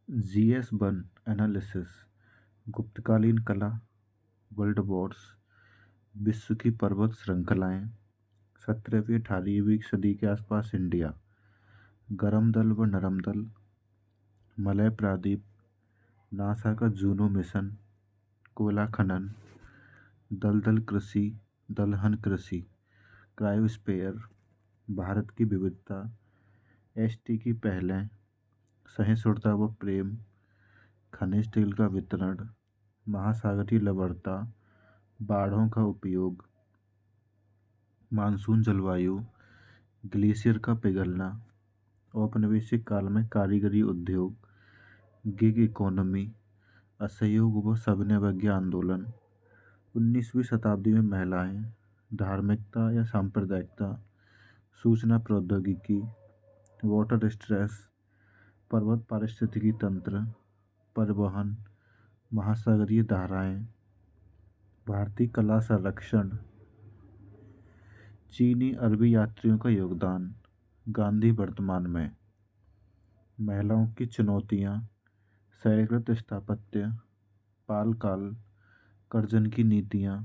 GS1 analysis गुप्तकालीन कला, world Wars, विश्व की पर्वत श्रृंखलाएं, 17वीं 18वीं सदी के आसपास इंडिया, गर्म दल व नरम दल, मलय प्रायद्वीप, नासा का जूनो मिशन, कोयला खनन, दलदल कृषि, दलहन कृषि, क्रायोस्फीयर, भारत की विविधता, एसटी की पहलें, सहिष्णुता व प्रेम, खनिज तेल का वितरण, महासागरीय लवणता, बाढ़ों का उपयोग, मानसून जलवायु, ग्लेशियर का पिघलना, औपनिवेशिक काल में कारीगरी उद्योग, गिग इकोनॉमी, असहयोग व सविनय अवज्ञा आंदोलन, 19वीं शताब्दी में महिलाएं, धार्मिकता या सांप्रदायिकता, सूचना प्रौद्योगिकी, वाटर स्ट्रेस, पर्वत पारिस्थितिकी तंत्र, परिवहन, महासागरीय धाराएं, भारतीय कला संरक्षण, चीनी अरबी यात्रियों का योगदान, गांधी वर्तमान में, महिलाओं की चुनौतियां, शैलकृत स्थापत्य, पाल काल, कर्जन की नीतियां,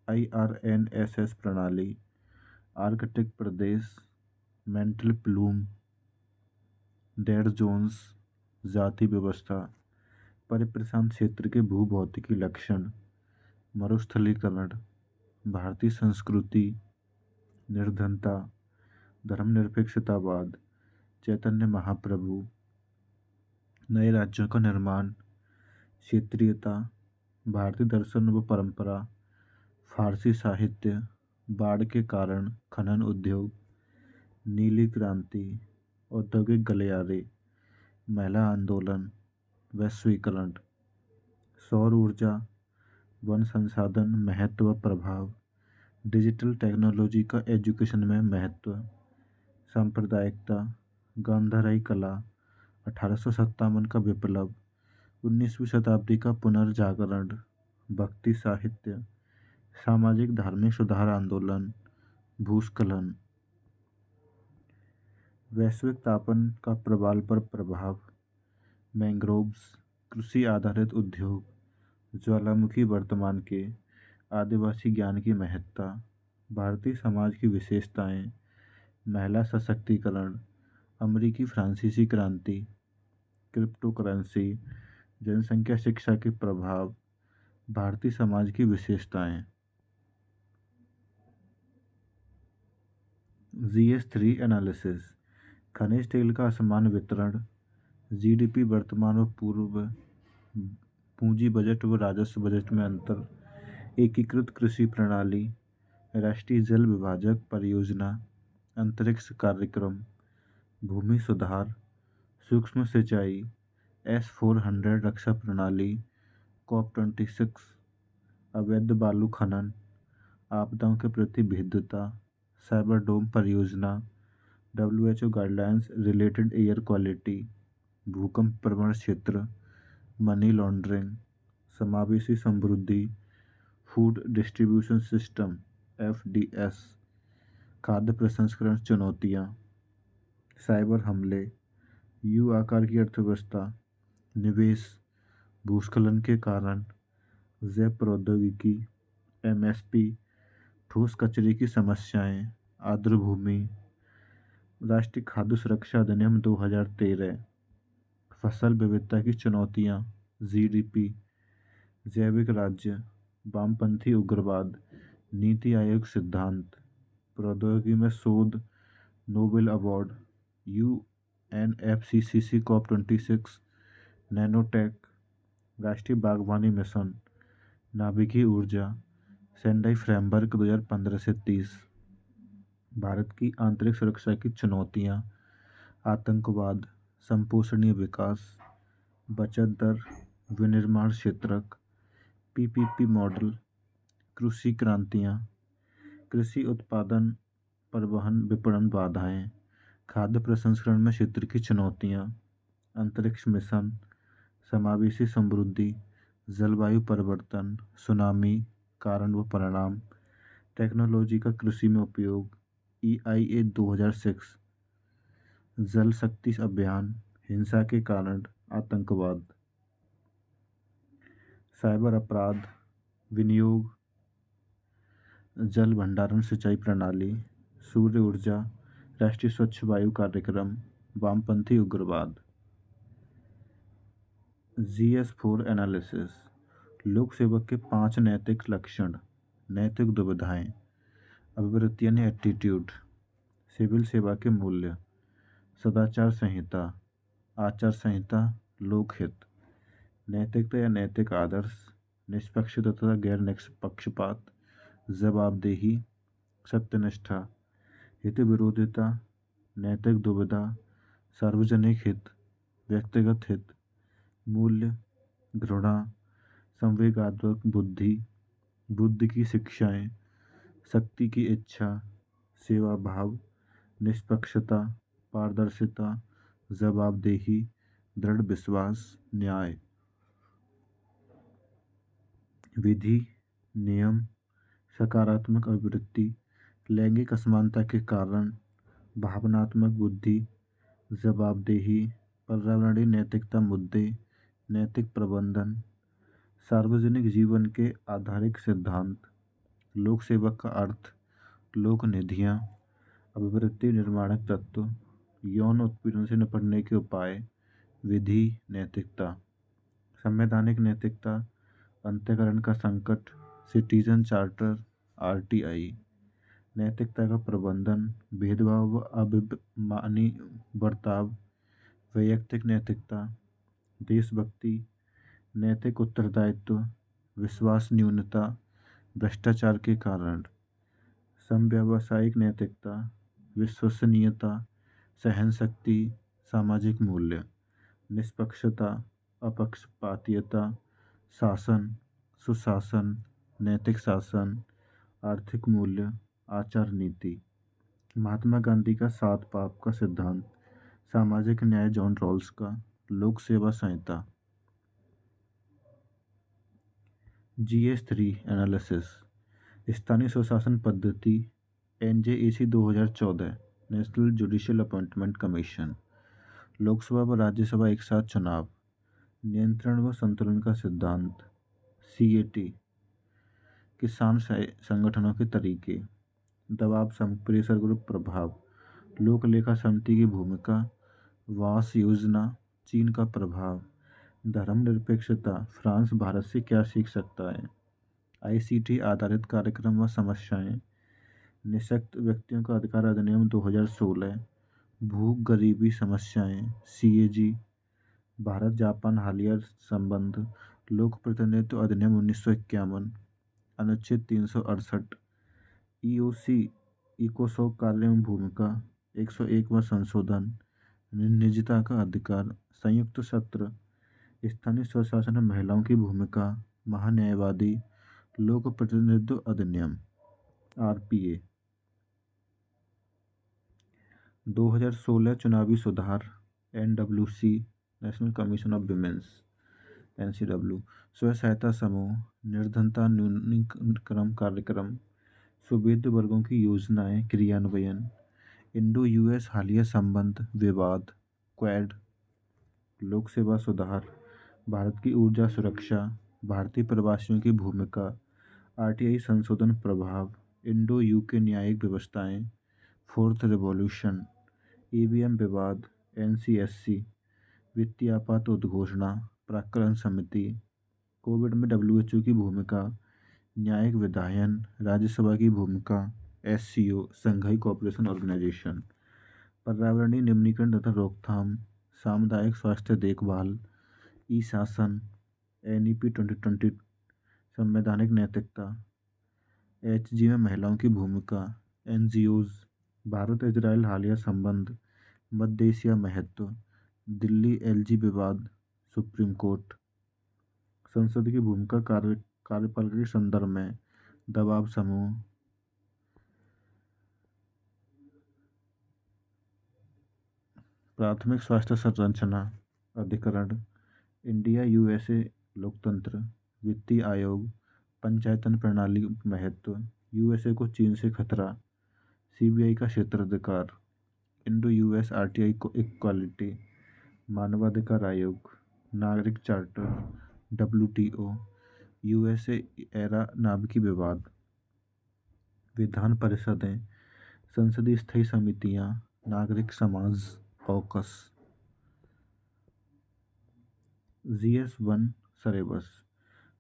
IRNSS प्रणाली, आर्कटिक प्रदेश, मेंटल प्लूम, डेड जोन्स, जाति व्यवस्था, परिप्रशांत क्षेत्र के भूभौतिकी लक्षण, मरुस्थलीकरण, भारतीय संस्कृति, निर्धनता, धर्मनिरपेक्षतावाद, चैतन्य महाप्रभु, नए राज्यों का निर्माण, क्षेत्रीयता, भारतीय दर्शन व परंपरा, फारसी साहित्य, बाढ़ के कारण खनन उद्योग, नीली क्रांति, औद्योगिक गलियारे, महिला आंदोलन, वैश्वीकरण, सौर ऊर्जा, वन संसाधन महत्व व प्रभाव, डिजिटल टेक्नोलॉजी का एजुकेशन में महत्व, सांप्रदायिकता, गांधाराई कला, 1857 का विप्लव, 19वीं शताब्दी का पुनर्जागरण, भक्ति साहित्य, सामाजिक धार्मिक सुधार आंदोलन, भूस्खलन, वैश्विक तापन का प्रवाल पर प्रभाव, मैंग्रोव्स, कृषि आधारित उद्योग, ज्वालामुखी वर्तमान के, आदिवासी ज्ञान की महत्ता, भारतीय समाज की विशेषताएं, महिला सशक्तिकरण, अमेरिकी फ्रांसीसी क्रांति, क्रिप्टो करेंसी, जनसंख्या शिक्षा के प्रभाव, भारतीय समाज की विशेषताएं। GS3 एनालिसिस खनिज तेल का असमान वितरण, GDP वर्तमान व पूर्व, पूंजी बजट व राजस्व बजट में अंतर, एकीकृत कृषि प्रणाली, राष्ट्रीय जल विभाजक परियोजना, अंतरिक्ष कार्यक्रम, भूमि सुधार, सूक्ष्म सिंचाई, S-400 रक्षा प्रणाली, COP26, अवैध बालू खनन, आपदाओं के प्रति भेद्यता, साइबर डोम परियोजना, WHO guidelines related air quality, भूकंप प्रवण क्षेत्र, मनी लॉन्ड्रिंग, समावेशी समृद्धि, फूड डिस्ट्रीब्यूशन सिस्टम FDS, खाद्य प्रसंस्करण चुनौतियाँ, साइबर हमले, यू आकार की अर्थव्यवस्था, निवेश, भूस्खलन के कारण, जैव प्रौद्योगिकी, MSP, ठोस कचरे की समस्याएं, आर्द्रभूमि, राष्ट्रीय खाद्य सुरक्षा अधिनियम 2013, फसल विविधता की चुनौतियां, GDP, जैविक राज्य, वामपंथी उग्रवाद, नीति आयोग सिद्धांत, प्रौद्योगिकी में शोध, Nobel award, UNFCCC COP26, nanotech, राष्ट्रीय बागवानी मिशन, नाभिकीय ऊर्जा, सेंडाई फ्रेमवर्क 2015 से 30, भारत की आंतरिक सुरक्षा की चुनौतियां, आतंकवाद, संपोषणीय विकास, बचत दर, विनिर्माण क्षेत्रक, PPP मॉडल, कृषि क्रांतियां, कृषि उत्पादन, परिवहन विपणन बाधाएं, खाद्य प्रसंस्करण में क्षेत्र की चुनौतियां, अंतरिक्ष मिशन, समावेशी समृद्धि, जलवायु परिवर्तन, सुनामी, कारण व परिणाम, टेक्नोलॉजी का कृषि में उपयोग, EIA 2006, जल शक्ति अभियान, हिंसा के कारण आतंकवाद, साइबर अपराध, विनियोग, जल भंडारण सिंचाई प्रणाली, सूर्य ऊर्जा, राष्ट्रीय स्वच्छ वायु कार्यक्रम, वामपंथी उग्रवाद। GS4 एनालिसिस, लोक सेवक के 5 नैतिक लक्षण, नैतिक दुविधाएं, अभिवृत्ति यानी एटीट्यूड, सिविल सेवा के मूल्य, सदाचार संहिता, आचार संहिता, लोकहित, नैतिकता या नैतिक आदर्श, निष्पक्षता तथा गैर निष्पक्षपात, जवाबदेही, सत्यनिष्ठा, हित विरोधिता, नैतिक दुविधा, सार्वजनिक हित, व्यक्तिगत हित, मूल्य, घृणा, संवेगात्मक बुद्धि, बुद्धि की शिक्षाएं, शक्ति की इच्छा, सेवा भाव, निष्पक्षता, पारदर्शिता, जवाबदेही, दृढ़ विश्वास, न्याय, विधि, नियम, सकारात्मक अभिवृत्ति, लैंगिक असमानता के कारण, भावनात्मक बुद्धि, जवाबदेही, पर्यावरणीय नैतिकता मुद्दे, नैतिक प्रबंधन, सार्वजनिक जीवन के आधारिक सिद्धांत, लोक सेवक का अर्थ, लोक निधियाँ, अभिवृत्ति निर्माणक तत्व, यौन उत्पीड़न से निपटने के उपाय, विधि, नैतिकता, संवैधानिक नैतिकता, अंतःकरण का संकट, सिटीजन चार्टर, RTI, नैतिकता का प्रबंधन, भेदभाव व अभिमानी बर्ताव, वैयक्तिक नैतिकता, देशभक्ति, नैतिक उत्तरदायित्व, विश्वास न्यूनता, भ्रष्टाचार के कारण, समव्यावसायिक नैतिकता, विश्वसनीयता, सहनशक्ति, सामाजिक मूल्य, निष्पक्षता, अपक्षपातीयता, शासन, सुशासन, नैतिक शासन, आर्थिक मूल्य, आचार नीति। महात्मा गांधी का 7 पाप का सिद्धांत, सामाजिक न्याय जॉन रॉल्स का, लोक सेवा संहिता। GS3 एनालिसिस, स्थानीय स्वशासन पद्धति, NJAC 2014, national judicial appointment commission, Lok Sabha व राज्यसभा एक साथ चुनाव, नियंत्रण व संतुलन का सिद्धांत, CAT, किसान संगठनों के तरीके, दबाव प्रेशर ग्रुप प्रभाव, लोक लेखा समिति की भूमिका, वास योजना, चीन का प्रभाव, धर्मनिरपेक्षता, फ्रांस भारत से क्या सीख सकता है, ICT आधारित कार्यक्रम व समस्याएं, निःशक्त व्यक्तियों का अधिकार अधिनियम 2016, भूख गरीबी समस्याएं, CAG, भारत जापान हालिया संबंध, लोक प्रतिनिधित्व अधिनियम 1951, अनुच्छेद 368, EOC इकोसॉक कार्य में भूमिका, 101वां संशोधन, निजता का अधिकार, संयुक्त सत्र, स्थानीय स्वशासन में महिलाओं की भूमिका, महान्यायवादी, लोक प्रतिनिधित्व अधिनियम, RPA, 2016 चुनावी सुधार, NWC, national commission of women's, NCW, स्वयं सहायता समूह, निर्धनता न्यूनीकरण कार्यक्रम, सुवेद्य वर्गों की योजनाएं क्रियान्वयन, इंडो US हालिया संबंध विवाद, क्वाड, लोक सेवा सुधार, भारत की ऊर्जा सुरक्षा, भारतीय प्रवासियों की भूमिका, RTI संशोधन प्रभाव, इंडो UK न्यायिक व्यवस्थाएं, फोर्थ रिवॉल्यूशन, EVM विवाद, NCSC, वित्तीय आपात उद्घोषणा, प्राक्कलन समिति, कोविड में WHO की भूमिका, न्यायिक विधायन, राज्यसभा की भूमिका, SCO, संघाई कोऑपरेशन ऑर्गेनाइजेशन, पर्यावरणीय निम्नीकरण तथा रोकथाम, सामुदायिक स्वास्थ्य देखभाल, शासन, NEP 2020, संवैधानिक नैतिकता, HG में महिलाओं की भूमिका, NGOs, भारत इजराइल हालिया संबंध, मध्य एशिया महत्व, दिल्ली LG विवाद, सुप्रीम कोर्ट, संसद की भूमिका कार्यपालिका के संदर्भ में, दबाव समूह, प्राथमिक स्वास्थ्य संरचना अधिकरण, इंडिया USA लोकतंत्र, वित्तीय आयोग, पंचायतन प्रणाली महत्व, USA को चीन से खतरा, CBI का क्षेत्राधिकार, इंडो US RTI को इक्वालिटी, मानवाधिकार आयोग, नागरिक चार्टर, WTO, USA एरा नाभिकीय विवाद, विधान परिषदें, संसदीय स्थायी समितियां, नागरिक समाज, ऑकस। GS1 सिलेबस,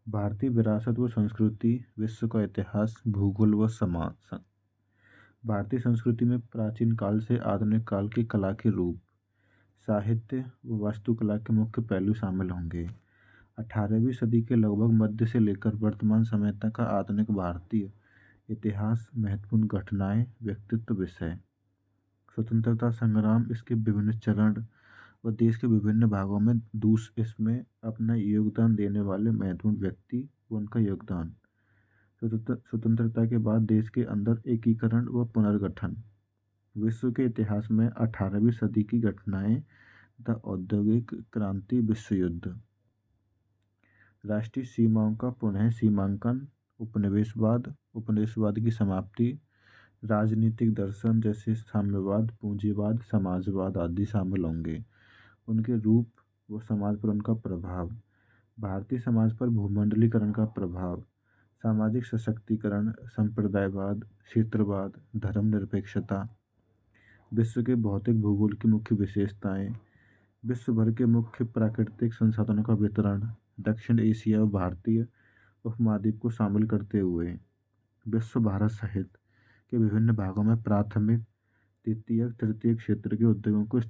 भारतीय विरासत व संस्कृति, विश्व का इतिहास, भूगोल व समाज। भारतीय संस्कृति में प्राचीन काल से आधुनिक काल की कला के रूप, साहित्य व वास्तुकला के मुख्य पहलू शामिल होंगे। 18वीं सदी के लगभग मध्य से लेकर वर्तमान समय तक का आधुनिक भारतीय इतिहास, महत्वपूर्ण घटनाएं, व्यक्तित्व, विषय, स्वतंत्रता संग्राम, इसके विभिन्न चरण व देश के विभिन्न भागों में इसमें अपना योगदान देने वाले महत्वपूर्ण व्यक्ति व उनका योगदान, स्वतंत्रता के बाद देश के अंदर एकीकरण व पुनर्गठन, विश्व के इतिहास में 18वीं सदी की घटनाएं तथा औद्योगिक क्रांति, विश्व युद्ध, राष्ट्रीय सीमाओं का पुनः सीमांकन, उपनिवेशवाद की समाप्ति, राजनीतिक दर्शन जैसे साम्यवाद, पूंजीवाद, समाजवाद आदि शामिल होंगे। उनके रूप व समाज पर उनका प्रभाव, भारतीय समाज पर भूमंडलीकरण का प्रभाव, सामाजिक सशक्तिकरण, संप्रदायवाद, क्षेत्रवाद, धर्मनिरपेक्षता, विश्व के भौतिक भूगोल की मुख्य विशेषताएं, विश्व भर के मुख्य प्राकृतिक संसाधनों का वितरण, दक्षिण एशिया व भारतीय उपमहाद्वीप को शामिल करते हुए विश्व भारत सहित के विभिन्न भागों में प्राथमिक, द्वितीयक, तृतीयक क्षेत्र के उद्योगों को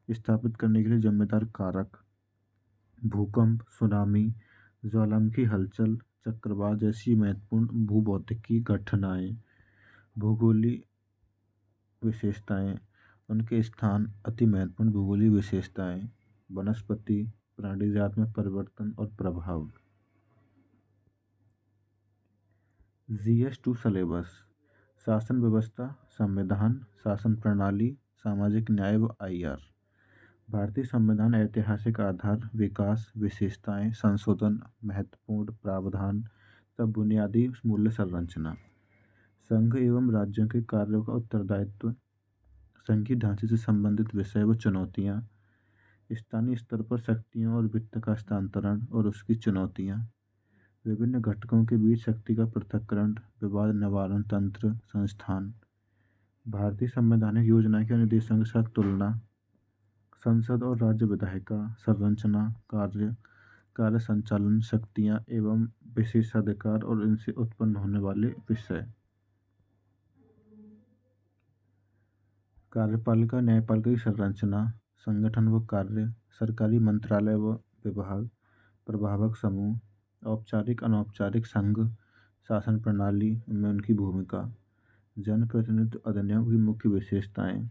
स्थापित करने के लिए जिम्मेदार कारक, भूकंप, सुनामी, ज्वालामुखी हलचल, चक्रवात जैसी महत्वपूर्ण भूभौतिकी घटनाएं, भूगोलीय विशेषताएं, उनके स्थान, अति महत्वपूर्ण भूगोलीय विशेषताएं, वनस्पति प्राणी जात में परिवर्तन और प्रभाव। GS2 सिलेबस, शासन व्यवस्था, संविधान, शासन प्रणाली, सामाजिक न्याय व IR, भारतीय संविधान, ऐतिहासिक आधार, विकास, विशेषताएं, संशोधन, महत्वपूर्ण प्रावधान तथा बुनियादी मूल्य संरचना, संघ एवं राज्यों के कार्यों का उत्तरदायित्व, संघीय ढांचे से संबंधित विषय व चुनौतियां, स्थानीय स्तर पर शक्तियों और वित्त का हस्तांतरण और उसकी चुनौतियां, विभिन्न घटकों के बीच शक्ति का पृथक्करण, विवाद निवारण तंत्र, संस्थान, भारतीय संवैधानिक योजना के निर्देशों के साथ तुलना, संसद और राज्य विधायिका संरचना, कार्य संचालन शक्तियां एवं विशेषाधिकार और इनसे उत्पन्न होने वाले विषय, कार्यपालिका न्यायपालिका की संरचना, संगठन व कार्य, सरकारी मंत्रालय व विभाग, प्रभावक समूह, औपचारिक अनौपचारिक संघ, शासन प्रणाली में उनकी भूमिका, जनप्रतिनिधित्व अधिनियम की मुख्य विशेषताएं,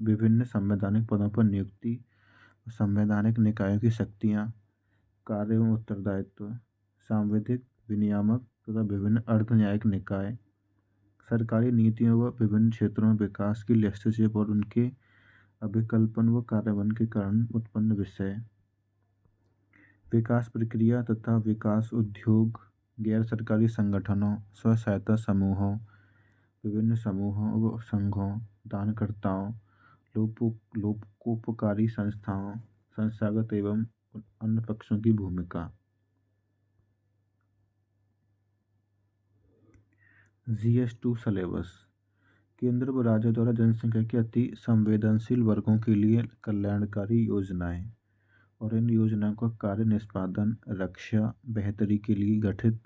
विभिन्न संवैधानिक पदों पर नियुक्ति, संवैधानिक निकायों की शक्तियां, कार्य एवं उत्तरदायित्व, सांविधिक, विनियामक तथा विभिन्न अर्ध न्यायिक निकाय, सरकारी नीतियों व विभिन्न क्षेत्रों में विकास की हस्तक्षेप और उनके अभिकल्पन व कार्यान्वयन के कारण उत्पन्न विषय, विकास प्रक्रिया तथा विकास उद्योग, गैर सरकारी संगठनों, स्व सहायता समूहों, विभिन्न समूहों व संघों, दानकर्ताओं, लोकोपकारी संस्थाओं, संस्थागत एवं अन्य पक्षों की भूमिका। GS2 सिलेबस, केंद्र व राज्य द्वारा जनसंख्या के अति संवेदनशील वर्गों के लिए कल्याणकारी योजनाएं और इन योजनाओं का कार्य निष्पादन, रक्षा, बेहतरी के लिए गठित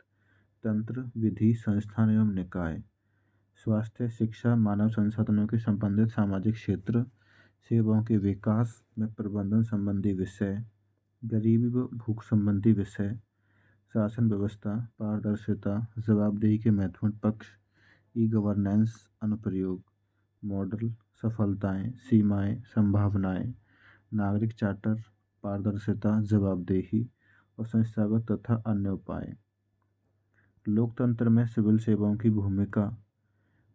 तंत्र, विधि, संस्थान एवं निकाय, स्वास्थ्य, शिक्षा, मानव संसाधनों के संबंधित सामाजिक क्षेत्र, सेवाओं के विकास में प्रबंधन संबंधी विषय, गरीबी व भूख संबंधी विषय, शासन व्यवस्था, पारदर्शिता, जवाबदेही के महत्वपूर्ण पक्ष, गवर्नेंस, अनुप्रयोग, मॉडल, सफलताएं, सीमाएं, संभावनाएं, नागरिक चार्टर, पारदर्शिता, जवाबदेही और संस्थागत तथा अन्य उपाय, लोकतंत्र में सिविल सेवाओं की भूमिका,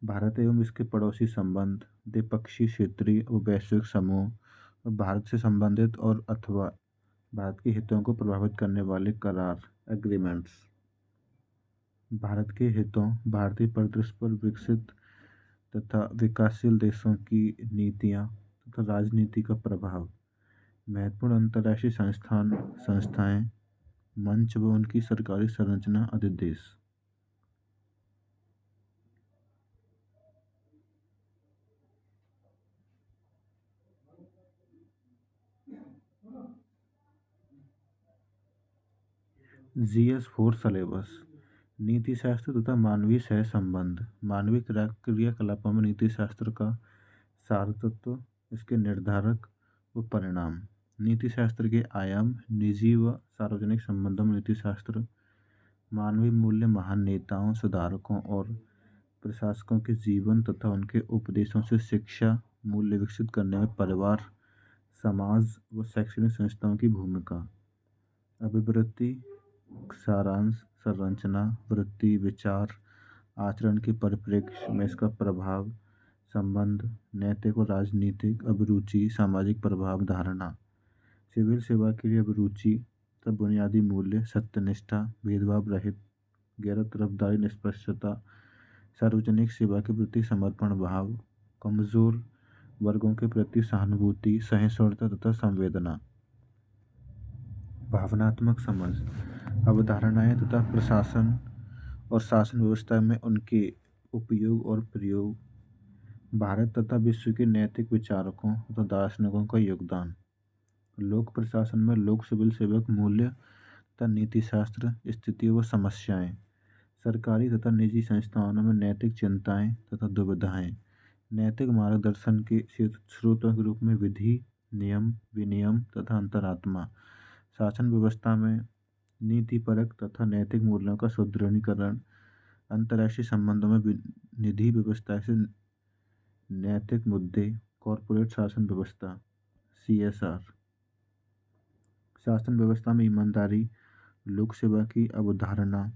भारत एवं इसके पड़ोसी संबंध, द्विपक्षीय, क्षेत्रीय और वैश्विक समूह और भारत से संबंधित और अथवा भारत के हितों को प्रभावित करने वाले करार, एग्रीमेंट्स, भारत के हितों, भारतीय परिदृश्य पर विकसित तथा विकासशील देशों की नीतियां तथा राजनीति का प्रभाव, महत्वपूर्ण अंतर्राष्ट्रीय संस्थाएं, मंच व उनकी सरकारी संरचना अधिदेश। GS4 syllabus. नीति शास्त्र तथा मानवीय सह संबंध। मानवीय क्रियाकलापों में नीति शास्त्र का सार तत्व, इसके निर्धारक व परिणाम। नीति शास्त्र के आयाम। निजी व सार्वजनिक संबंधों में नीति शास्त्र मानवीय मूल्य, महान नेताओं, सुधारकों और प्रशासकों के जीवन तथा उनके उपदेशों से शिक्षा मूल्य विकसित करने में परिवार, समाज व शैक्षणिक संस्थाओं की भूमिका। अभिवृत्ति, सारांश, संरचना, वृत्ति, विचार, आचरण के परिप्रेक्ष्य में इसका प्रभाव, संबंध, नैतिक और राजनीतिक, अभिरुचि, सामाजिक प्रभाव, धारणा। सिविल सेवा के लिए अभिरुचि तब बुनियादी मूल्य, सत्यनिष्ठा, भेदभाव रहित, गैर तरफदारी, निष्पक्षता, सार्वजनिक सेवा के प्रति समर्पण भाव, कमजोर वर्गों के प्रति सहानुभूति, सहिष्णुता तथा संवेदना। भावनात्मक समझ, अवधारणाएं तथा प्रशासन और शासन व्यवस्था में उनके उपयोग और प्रयोग। भारत तथा विश्व के नैतिक विचारकों तथा दार्शनिकों का योगदान। लोक प्रशासन में लोक सिविल सेवक मूल्य तथा नीति शास्त्र, स्थिति व समस्याएं। सरकारी तथा निजी संस्थाओं में नैतिक चिंताएं तथा दुविधाएं। नैतिक मार्गदर्शन के स्रोतों के रूप में विधि, नियम, विनियम तथा अंतरात्मा। शासन व्यवस्था में नीतिपरक तथा नैतिक मूल्यों का सुदृढ़ीकरण। अंतर्राष्ट्रीय संबंधों में निधि व्यवस्था से नैतिक मुद्दे। कॉरपोरेट शासन व्यवस्था, CSR। शासन व्यवस्था में ईमानदारी, लोक सेवा की अवधारणा।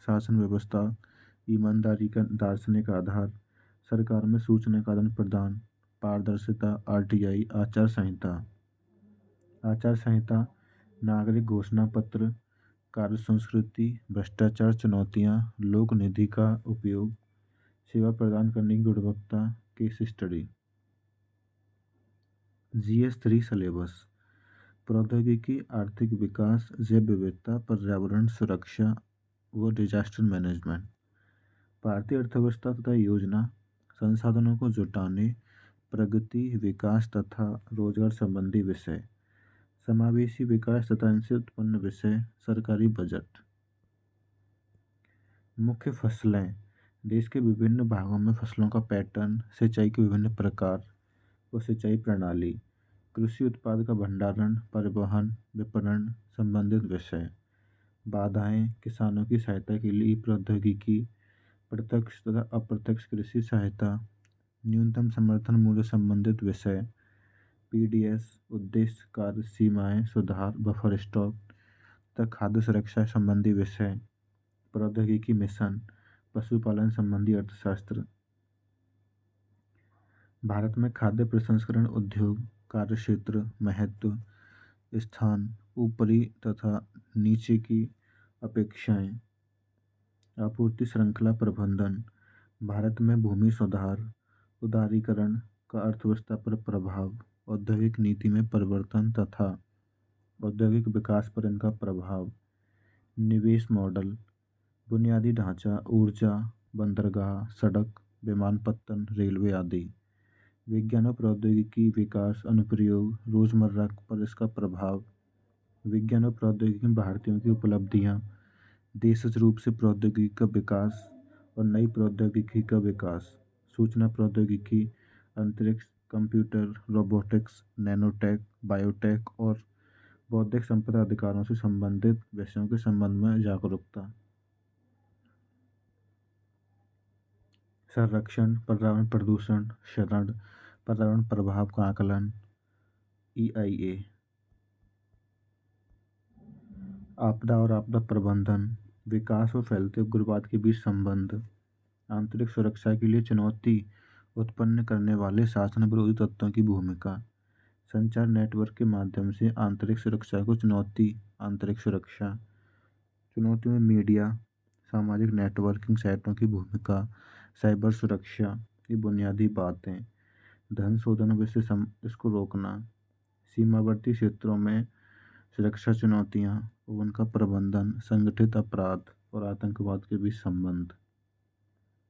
शासन व्यवस्था ईमानदारी का दार्शनिक आधार। सरकार में सूचना का आदान प्रदान, पारदर्शिता, RTI। आचार संहिता। आचार संहिता नागरिक घोषणा पत्र, कार्य संस्कृति, भ्रष्टाचार, चुनौतियां, लोक निधि का उपयोग, सेवा प्रदान करने की गुणवत्ता, केस स्टडी। GS3 syllabus. प्रौद्योगिकी, आर्थिक विकास, जैव विविधता, पर्यावरण सुरक्षा व डिजास्टर मैनेजमेंट। भारतीय अर्थव्यवस्था तथा योजना, संसाधनों को जुटाने, प्रगति, विकास तथा रोजगार संबंधी विषय। समावेशी विकास तथा इनसे उत्पन्न विषय, सरकारी बजट। मुख्य फसलें। देश के विभिन्न भागों में फसलों का पैटर्न, सिंचाई के विभिन्न प्रकार व सिंचाई प्रणाली, कृषि उत्पाद का भंडारण, परिवहन, विपणन संबंधित विषय। बाधाएं, किसानों की सहायता के लिए प्रौद्योगिकी, प्रत्यक्ष तथा अप्रत्यक्ष कृषि सहायता, न्यूनतम समर्थन मूल्य संबंधित विषय। PDS, उद्देश्य, कार्य सीमाएं, सुधार, बफर स्टॉक तथा खाद्य सुरक्षा संबंधी विषय। प्रौद्योगिकी मिशन, पशुपालन संबंधी अर्थशास्त्र। भारत में खाद्य प्रसंस्करण उद्योग, कार्यक्षेत्र, महत्व, स्थान, ऊपरी तथा नीचे की अपेक्षाएं। आपूर्ति श्रृंखला प्रबंधन। भारत में भूमि सुधार, उदारीकरण का अर्थव्यवस्था पर प्रभाव, औद्योगिक नीति में परिवर्तन तथा औद्योगिक विकास पर इनका प्रभाव। निवेश मॉडल, बुनियादी ढांचा, ऊर्जा, बंदरगाह, सड़क, विमानपत्तन, रेलवे आदि। विज्ञान और प्रौद्योगिकी विकास, अनुप्रयोग, रोजमर्रा पर इसका प्रभाव। विज्ञान और प्रौद्योगिकी में भारतीयों की उपलब्धियां, देशज रूप से प्रौद्योगिकी का विकास और नई प्रौद्योगिकी का विकास। सूचना प्रौद्योगिकी, अंतरिक्ष, कंप्यूटर, रोबोटिक्स, नैनोटेक, बायोटेक और बौद्धिक संपदा अधिकारों से संबंधित विषयों के संबंध में जागरूकता। संरक्षण, पर्यावरण प्रदूषण, शरण, पर्यावरण प्रभाव का आकलन, EIA। आपदा और आपदा प्रबंधन, विकास और फैलते उग्रवाद के बीच संबंध, आंतरिक सुरक्षा के लिए चुनौती उत्पन्न करने वाले शासन विरोधी तत्वों की भूमिका। संचार नेटवर्क के माध्यम से आंतरिक सुरक्षा को चुनौती, आंतरिक सुरक्षा। चुनौतियों में मीडिया, सामाजिक नेटवर्किंग साइटों की भूमिका, साइबर सुरक्षा, ये बुनियादी बातें। धन शोधन इसको रोकना, सीमावर्ती क्षेत्रों में सुरक्षा चुनौतियां और उनका प्रबंधन, संगठित अपराध और आतंकवाद के बीच संबंध,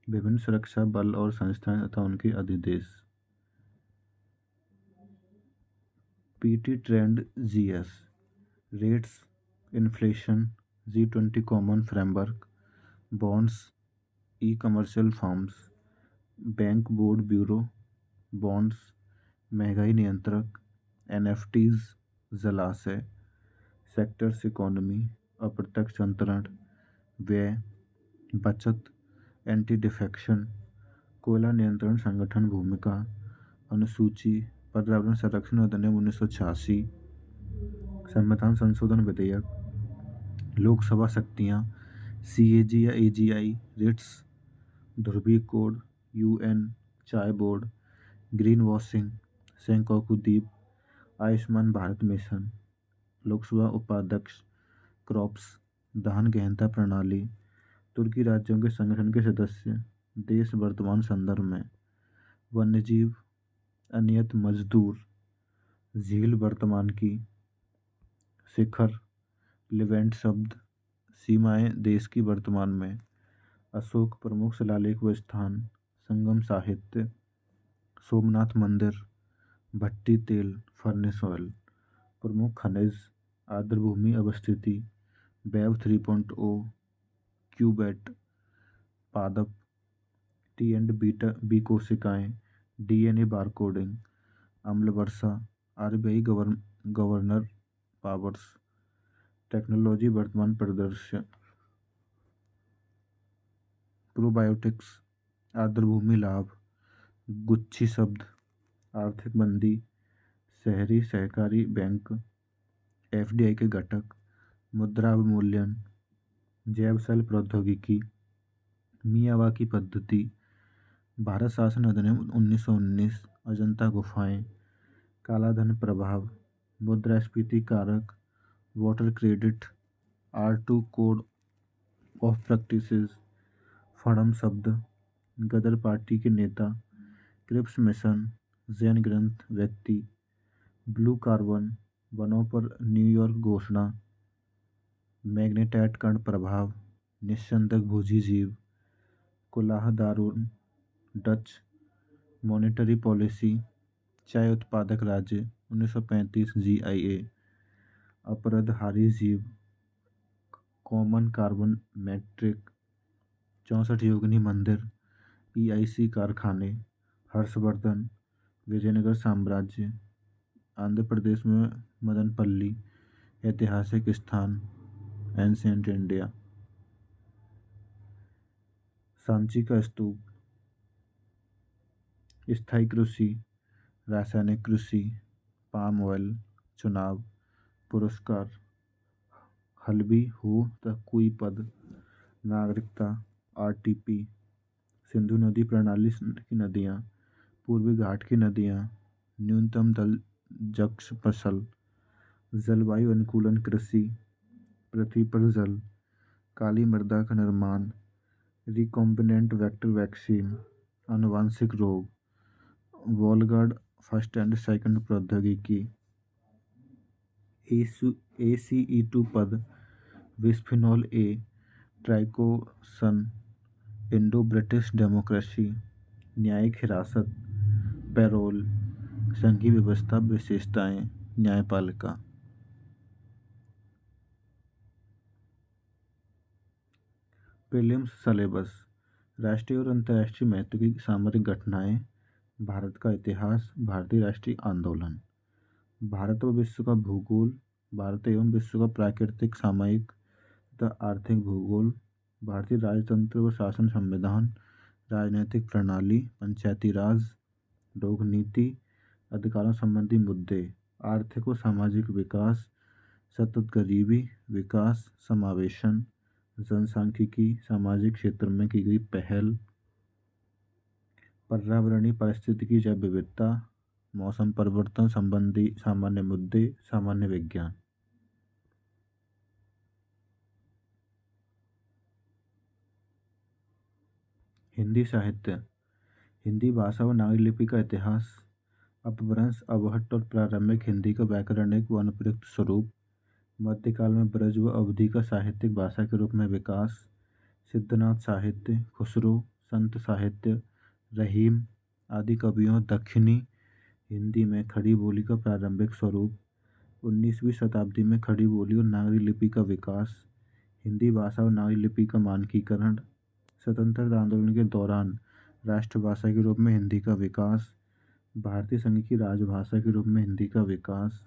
विभिन्न सुरक्षा बल और संस्थाएं तथा उनके अधिदेश। PT trend GS, rates, inflation, G20 common framework, bonds, e commercial firms, bank board bureau, bonds, महंगाई नियंत्रक, एनएफटीज, जलाशय, सेक्टर्स इकोनॉमी, अप्रत्यक्ष अंतरण, व्यय, बचत, एंटी डिफेक्शन, कोयला नियंत्रण संगठन भूमिका, अनुसूची, पर्यावरण संरक्षण अधिनियम 1986, संविधान संशोधन विधेयक, लोकसभा शक्तियाँ, सीएजी या एजीआई, रिट्स, ध्रुवीय कोड, यूएन, चाय बोर्ड, ग्रीन वॉशिंग, सेंकाकू द्वीप, आयुष्मान भारत मिशन, लोकसभा उपाध्यक्ष, क्रॉप्स, दहन गहनता प्रणाली, तुर्की राज्यों के संगठन के सदस्य, देश वर्तमान संदर्भ में, वन्यजीव, अनियत मजदूर, झील वर्तमान की, शिखर, लिवेंट शब्द, सीमाएं देश की वर्तमान में, अशोक प्रमुख शिलालेख व स्थान, संगम साहित्य, सोमनाथ मंदिर, भट्टी तेल, फर्नेस ऑयल, प्रमुख खनिज, आर्द्रभूमि अवस्थिति, वेब 3.0, क्यूबेट, पादप, टी एंड बीटा बी कोशिकाएं, डीएनए बारकोडिंग, अम्ल वर्षा, आरबीआई गवर्नर पावर्स, टेक्नोलॉजी वर्तमान परिदृश्य, प्रोबायोटिक्स, आर्द्रभूमि लाभ, गुच्छी शब्द, आर्थिक मंदी, शहरी सहकारी बैंक, एफडीआई के घटक, मुद्रा अवमूल्यन, जैव सेल प्रौद्योगिकी, मियावाकी पद्धति, भारत शासन अधिनियम 1919, अजंता गुफाएं, कालाधन प्रभाव, मुद्रास्फीति कारक, water credit, R2 code of practices, फड़म शब्द, गदर पार्टी के नेता, क्रिप्स मिशन, जैन ग्रंथ व्यक्ति, ब्लू कार्बन, वनों पर न्यूयॉर्क घोषणा, मैग्नेटाइट कण प्रभाव, निस्यंदक भोजी जीव, कुलाह दारून, डच, मॉनेटरी पॉलिसी, चाय उत्पादक राज्य 1935 GIA, अपरदहारी जीव, कॉमन कार्बन मैट्रिक, 64 योगिनी मंदिर, PIC कारखाने, हर्षवर्धन, विजयनगर साम्राज्य, आंध्र प्रदेश में मदनपल्ली, ऐतिहासिक स्थान, एंशिएंट इंडिया, सांची का स्तूप, स्थायी कृषि, रासायनिक कृषि, पाम ऑयल, चुनाव, पुरस्कार, हल्बी हो तक कोई पद, नागरिकता, RTP, सिंधु नदी प्रणाली की नदियाँ, पूर्वी घाट की नदियाँ, न्यूनतम दल जक्ष फसल, जलवायु अनुकूलन कृषि, पृथ्वी पर जल, काली मृदा का निर्माण, रिकॉम्बिनेंट वेक्टर वैक्सीन, आनुवांशिक रोग, वॉलगार्ड फर्स्ट एंड सेकंड प्रौद्योगिकी, ACE2 पद, bisphenol A, triclosan, Indo British democracy, न्यायिक हिरासत, पैरोल, संघीय व्यवस्था विशेषताएं, न्यायपालिका। प्रीलिम्स सिलेबस, राष्ट्रीय और अंतर्राष्ट्रीय महत्व की सामरिक घटनाएं, भारत का इतिहास, भारतीय राष्ट्रीय आंदोलन, भारत व विश्व का भूगोल, भारत एवं विश्व का प्राकृतिक, सामायिक तथा आर्थिक भूगोल, भारतीय राजतंत्र व शासन संविधान, राजनीतिक प्रणाली, पंचायती राज, लोक नीति, अधिकारों संबंधी मुद्दे, आर्थिक व सामाजिक विकास, सतत गरीबी, विकास, समावेशन, जनसांख्यिकी, सामाजिक क्षेत्र में की गई पहल, पर्यावरणीय पारिस्थितिकी जैव विविधता, मौसम परिवर्तन संबंधी सामान्य मुद्दे, सामान्य विज्ञान। हिंदी साहित्य, हिंदी भाषा व नागरिक लिपि का इतिहास, अपभ्रंश, अवहट्ट और प्रारंभिक हिंदी का व्याकरणिक व अनुप्रयुक्त स्वरूप, मध्यकाल में ब्रज व अवधि का साहित्यिक भाषा के रूप में विकास, सिद्धनाथ साहित्य, खुसरो, संत साहित्य, रहीम आदि कवियों, दक्षिणी हिंदी में खड़ी बोली का प्रारंभिक स्वरूप, 19वीं शताब्दी में खड़ी बोली और नागरी लिपि का विकास, हिंदी भाषा और नागरी लिपि का मानकीकरण, स्वतंत्रता आंदोलन के दौरान राष्ट्रभाषा के रूप में हिंदी का विकास, भारतीय संघ की राजभाषा के रूप में हिंदी का विकास,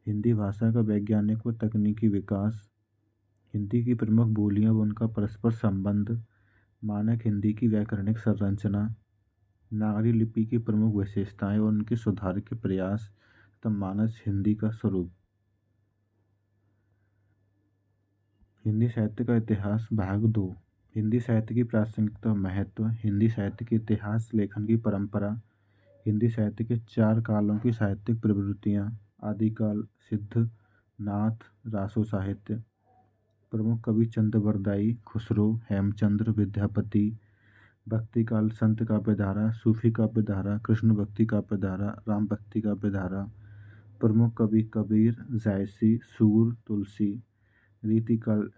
हिंदी भाषा का वैज्ञानिक व तकनीकी विकास, हिंदी की प्रमुख बोलियां व उनका परस्पर संबंध, मानक हिंदी की व्याकरणिक संरचना, नागरी लिपि की प्रमुख विशेषताएं और उनके सुधार के प्रयास तथा मानस हिंदी का स्वरूप। हिंदी साहित्य का इतिहास भाग 2। हिंदी साहित्य की प्रासंगिकता और महत्व, हिंदी साहित्य के इतिहास, लेखन की परंपरा, हिंदी साहित्य के 4 कालों की साहित्यिक प्रवृत्तियाँ, आदिकाल, सिद्ध, नाथ, रासो साहित्य, प्रमुख कवि चंद्रवरदाई, खुसरो, हेमचंद्र, विद्यापति, भक्ति काल, संत काव्यधारा, सूफी काव्यधारा, कृष्ण भक्ति काव्यधारा, राम भक्ति काव्यधारा, प्रमुख कवि कबीर, जायसी, सूर, तुलसी, रीतिकाल,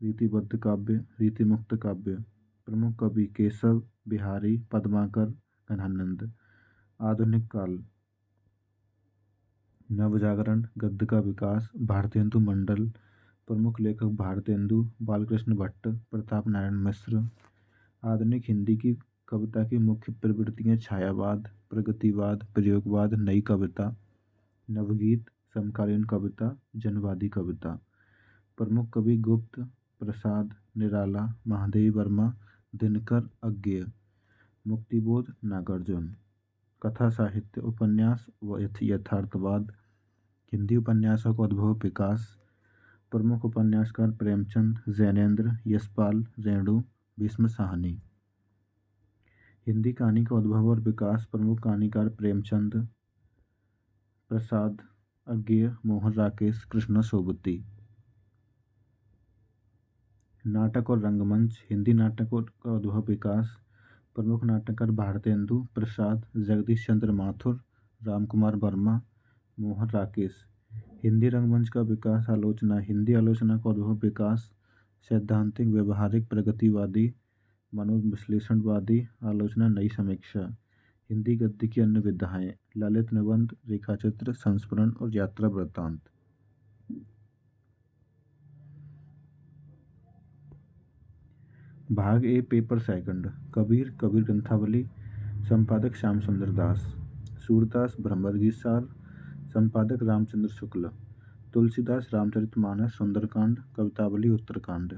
रीतिबद्ध काव्य, रीतिमुक्त काव्य, प्रमुख कवि केशव, बिहारी, पद्माकर, घनानंद। आधुनिक काल, नवजागरण, गद्य का विकास, भारतेंदु मंडल, प्रमुख लेखक भारतेंदु, बालकृष्ण भट्ट, प्रताप नारायण मिश्र। आधुनिक हिंदी की कविता की मुख्य प्रवृत्तियाँ छायावाद, प्रगतिवाद, प्रयोगवाद, नई कविता, नवगीत, समकालीन कविता, जनवादी कविता। प्रमुख कवि गुप्त, प्रसाद, निराला, महादेवी वर्मा, दिनकर, अज्ञेय। मुक्तिबोध, नागार्जुन। कथा साहित्य, उपन्यास व यथार्थवाद, हिंदी उपन्यासों का उद्भव विकास, प्रमुख उपन्यासकार प्रेमचंद, जैनेन्द्र, यशपाल, रेणु, भीष्म साहनी। हिंदी कहानी का उद्भव और विकास, प्रमुख कहानीकार प्रेमचंद, प्रसाद, अज्ञेय, मोहन राकेश, कृष्ण सोबती। नाटक और रंगमंच, हिंदी नाटकों का उद्भव विकास, प्रमुख नाटककार भारतेंदु, प्रसाद, जगदीश चंद्र माथुर, रामकुमार वर्मा, मोहन राकेश। हिंदी रंगमंच का विकास, आलोचना, हिंदी आलोचना का उद्भव विकास, सैद्धांतिक, व्यवहारिक, प्रगतिवादी, मनोविश्लेषणवादी आलोचना, नई समीक्षा। हिंदी गद्य की अन्य विधाएं, ललित निबंध, रेखाचित्र, संस्मरण और यात्रा वृत्तांत। भाग ए, पेपर सेकंड। कबीर, कबीर ग्रंथावली, संपादक श्याम सुंदर दास। सूरदास, ब्रह्मगीत सार, संपादक रामचंद्र शुक्ल। तुलसीदास, रामचरितमानस, सुंदरकांड, कवितावली, उत्तरकांड।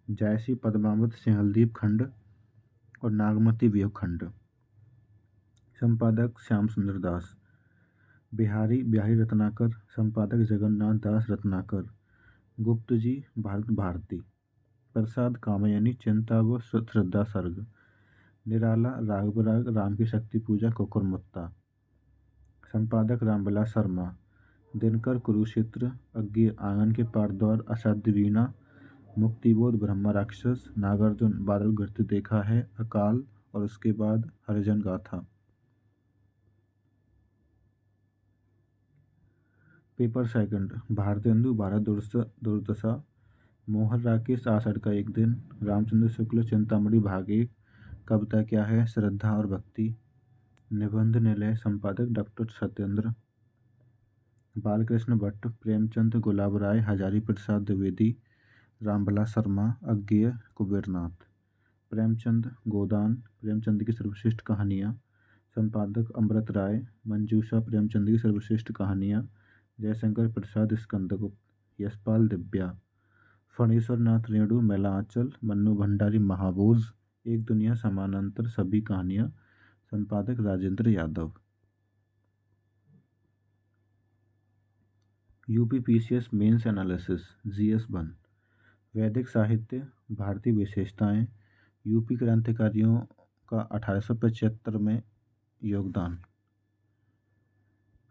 जायसी, पद्मावत, सिंहलदीप खंड और नागमती वियोग खंड, संपादक श्याम सुंदर दास। बिहारी, बिहारी रत्नाकर, संपादक जगन्नाथ दास रत्नाकर। गुप्त जी, भारत भारती। प्रसाद, कामयानी, चिंता व श्रद्धा सर्ग। निराला, राग बराग, राम की शक्ति पूजा, कुकुरमुत्ता, संपादक रामविलास शर्मा। दिनकर, कुरुक्षेत्र, अज्ञेय, आंगन के पार द्वार, असाध्य वीणा, मुक्तिबोध, ब्रह्मा राक्षस, नागार्जुन, बादल गिरते देखा है, अकाल और उसके बाद हरिजन गाथा। पेपर सेकंड, भारतेंदु, भारत दुर्दशा, मोहन राकेश, आषाढ़ का एक दिन, रामचंद्र शुक्ल, चिंतामणि भाग 1, कविता क्या है, श्रद्धा और भक्ति, निबंध निलय, संपादक डॉक्टर सत्येंद्र। बालकृष्ण भट्ट, प्रेमचंद, गुलाब राय, हजारी प्रसाद द्विवेदी, रामविलास शर्मा, अज्ञेय, कुबेरनाथ। प्रेमचंद, गोदान, प्रेमचंद की सर्वश्रेष्ठ कहानियाँ, संपादक अमृत राय। मंजूषा, प्रेमचंद की सर्वश्रेष्ठ कहानियाँ, जयशंकर प्रसाद, स्कंदगुप्त। यशपाल, दिव्या। फणीश्वर नाथ रेणु, मेला आंचल, मन्नू भंडारी, महाबोज, एक दुनिया, समानांतर, सभी कहानियाँ, संपादक Rajendra Yadav. UPPCS mains analysis, GS 1। वैदिक साहित्य, भारतीय विशेषताएं, यूपी क्रांतिकारियों का 1875 में योगदान,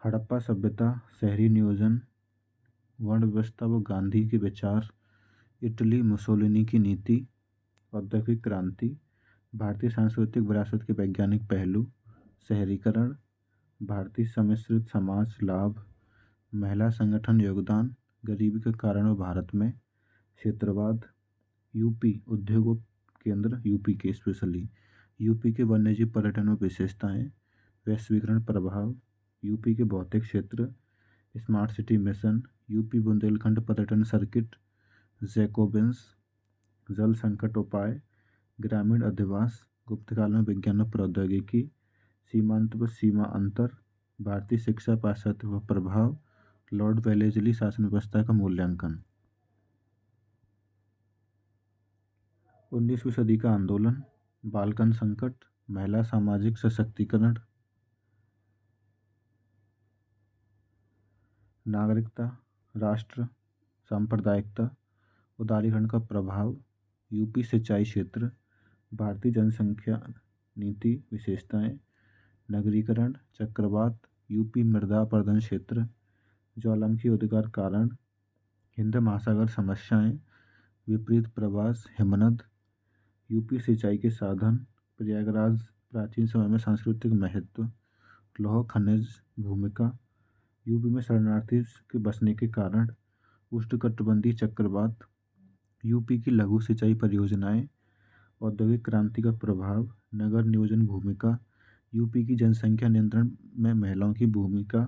हड़प्पा सभ्यता, शहरी नियोजन, वर्ण व्यवस्था व गांधी के विचार, इटली, मुसोलिनी की नीति, औद्योगिक क्रांति, भारतीय सांस्कृतिक विरासत के वैज्ञानिक पहलू, शहरीकरण, भारतीय सम्मिश्रित समाज लाभ, महिला संगठन योगदान, गरीबी के कारण भारत में क्षेत्रवाद, यूपी उद्योगों केंद्र, यूपी के स्पेशली यूपी के वन्यजीव पर्यटन और विशेषताएं, वैश्वीकरण प्रभाव, यूपी के भौतिक क्षेत्र, smart city mission, UP Bundelkhand पर्यटन सर्किट, जैकोबिन्स, जल संकट उपाय, ग्रामीण अधिवास, गुप्तकाल में विज्ञान और प्रौद्योगिकी, सीमांत व सीमा अंतर, भारतीय शिक्षा पाश्चात्य व प्रभाव, लॉर्ड वेलेस्ली शासन व्यवस्था का मूल्यांकन। 19वीं सदी का आंदोलन, बालकन संकट, महिला सामाजिक सशक्तिकरण, नागरिकता, राष्ट्र, सांप्रदायिकता, उदारीकरण का प्रभाव, यूपी सिंचाई क्षेत्र, भारतीय जनसंख्या नीति विशेषताएं, नगरीकरण, चक्रवात, यूपी मृदा अपरदन क्षेत्र, ज्वालामुखी उद्गार कारण, हिंद महासागर समस्याएं, विपरीत प्रवास, हिमनद, यूपी सिंचाई के साधन, प्रयागराज प्राचीन समय में सांस्कृतिक महत्व, लौह खनिज भूमिका, यूपी में शरणार्थी के बसने के कारण, उष्णकटिबंधीय चक्रवात, यूपी की लघु सिंचाई परियोजनाएं, औद्योगिक क्रांति का प्रभाव, नगर नियोजन भूमिका, यूपी की जनसंख्या नियंत्रण में महिलाओं की भूमिका,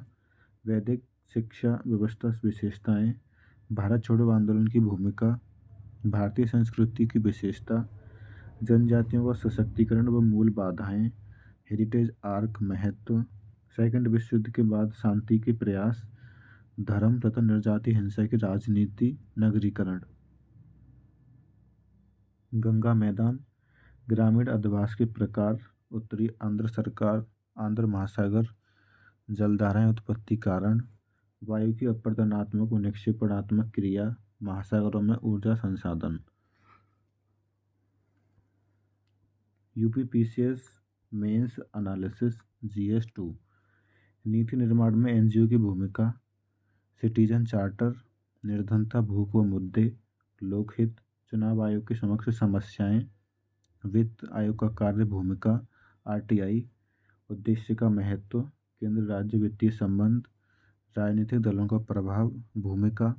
वैदिक शिक्षा व्यवस्था विशेषताएं, भारत छोड़ो आंदोलन की भूमिका, भारतीय संस्कृति की विशेषता, जनजातियों का सशक्तिकरण व मूल बाधाएं, हेरिटेज आर्क महत्व, सेकंड विश्व युद्ध के बाद शांति के प्रयास, धर्म तथा निर्जाति हिंसा की राजनीति, नगरीकरण। गंगा मैदान, ग्रामीण अधिवास के प्रकार, उत्तरी आंध्र सरकार, आंध्र महासागर, जलधाराएं उत्पत्ति कारण, वायु की अपरदनात्मक व निक्षेपणात्मक क्रिया, महासागरों में ऊर्जा संसाधन। यूपीपीसीएस मेंस एनालिसिस GS2, नीति निर्माण में एनजीओ की भूमिका, सिटीजन चार्टर, निर्धनता, भूख व मुद्दे, लोकहित, चुनाव आयोग के समक्ष समस्याएं, वित्त आयोग का कार्य भूमिका, RTI, उद्देश्य का महत्व, केंद्र राज्य वित्तीय संबंध, राजनीतिक दलों का प्रभाव, भूमिका,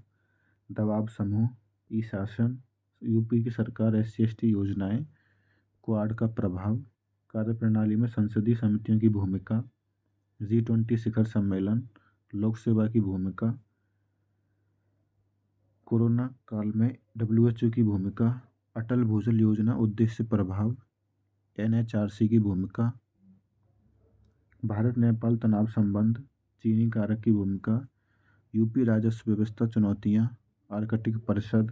दबाव समूह, ई शासन, यूपी की सरकार SC/ST योजनाएं, क्वाड का प्रभाव, कार्यप्रणाली में संसदीय समितियों की भूमिका, G20 शिखर सम्मेलन, लोक सेवा की भूमिका, कोरोना काल में WHO की भूमिका, अटल भूजल योजना उद्देश्य प्रभाव, NHRC की भूमिका, भारत नेपाल तनाव संबंध, चीनी कारक की भूमिका, यूपी राजस्व व्यवस्था चुनौतियां, आर्कटिक परिषद,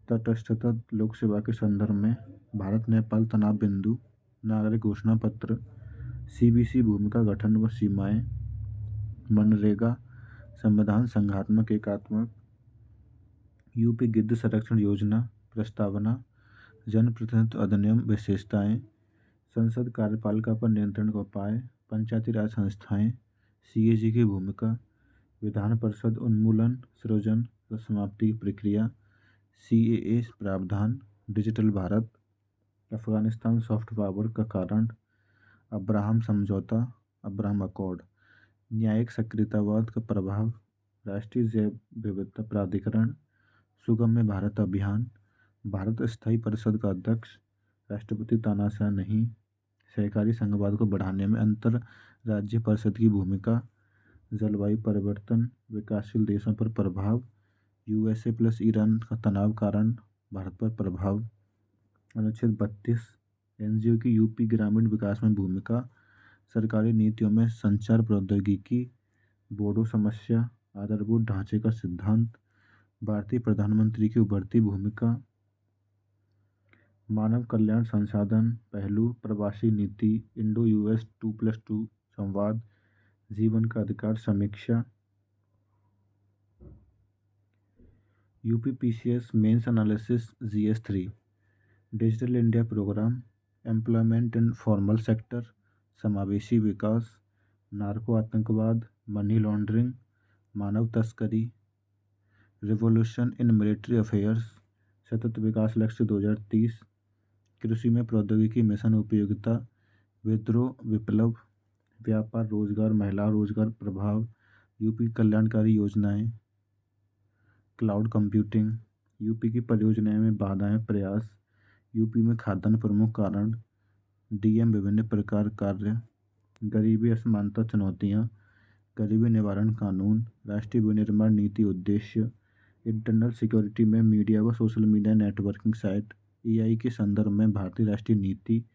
तटस्थता लोक सेवा के संदर्भ में, भारत नेपाल तनाव बिंदु, नागरिक घोषणा पत्र, CBC भूमिका गठन व सीमाएं, मनरेगा, संविधान संघात्मक एकात्मक, यूपी गिद्ध संरक्षण योजना प्रस्तावना, जनप्रतिनिधित्व अधिनियम विशेषताएं, संसद कार्यपालिका पर नियंत्रण का उपाय, पंचायती राज संस्थाएं, CAG की भूमिका, विधान परिषद उन्मूलन, सृजन व समाप्ति की प्रक्रिया, CAA प्रावधान, digital Bharat, Afghanistan soft power का कारण, अब्राहम समझौता, अब्राहम अकॉर्ड, न्यायिक सक्रियतावाद का प्रभाव, राष्ट्रीय जैव विविधता प्राधिकरण, सुगम्य भारत अभियान, भारत स्थायी परिषद का अध्यक्ष, राष्ट्रपति तानाशाह नहीं, सहकारी संघवाद को बढ़ाने में अंतर राज्य परिषद की भूमिका, जलवायु परिवर्तन, विकासशील देशों पर प्रभाव, USA + ईरान का तनाव कारण भारत पर प्रभाव, अनुच्छेद 32, NGO की यूपी ग्रामीण विकास में भूमिका, सरकारी नीतियों में संचार प्रौद्योगिकी, बोडो समस्या, आधारभूत ढांचे का सिद्धांत, भारतीय प्रधानमंत्री की उभरती भूमिका, मानव कल्याण संसाधन पहलू, प्रवासी नीति, इंडो US 2+2 संवाद, जीवन का अधिकार समीक्षा, UPPCS mains analysis GS3, digital India programme, employment in formal sector, समावेशी विकास, नार्को आतंकवाद, मनी लॉन्ड्रिंग, मानव तस्करी, रिवोल्यूशन इन मिलिट्री अफेयर्स, सतत विकास लक्ष्य 2030, कृषि में प्रौद्योगिकी मिशन उपयोगिता, विद्रोह विप्लव, व्यापार रोजगार महिला रोजगार प्रभाव, यूपी कल्याणकारी योजनाएं, क्लाउड कंप्यूटिंग, यूपी की परियोजनाएं में बाधाएं प्रयास, यूपी में खाद्यान्न प्रमुख कारण, डीएम विभिन्न प्रकार कार्य, गरीबी असमानता चुनौतियां, गरीबी निवारण कानून, राष्ट्रीय विनिर्माण नीति उद्देश्य, इंटरनल सिक्योरिटी में मीडिया व social media networking site, AI के संदर्भ में भारतीय राष्ट्रीय नीति,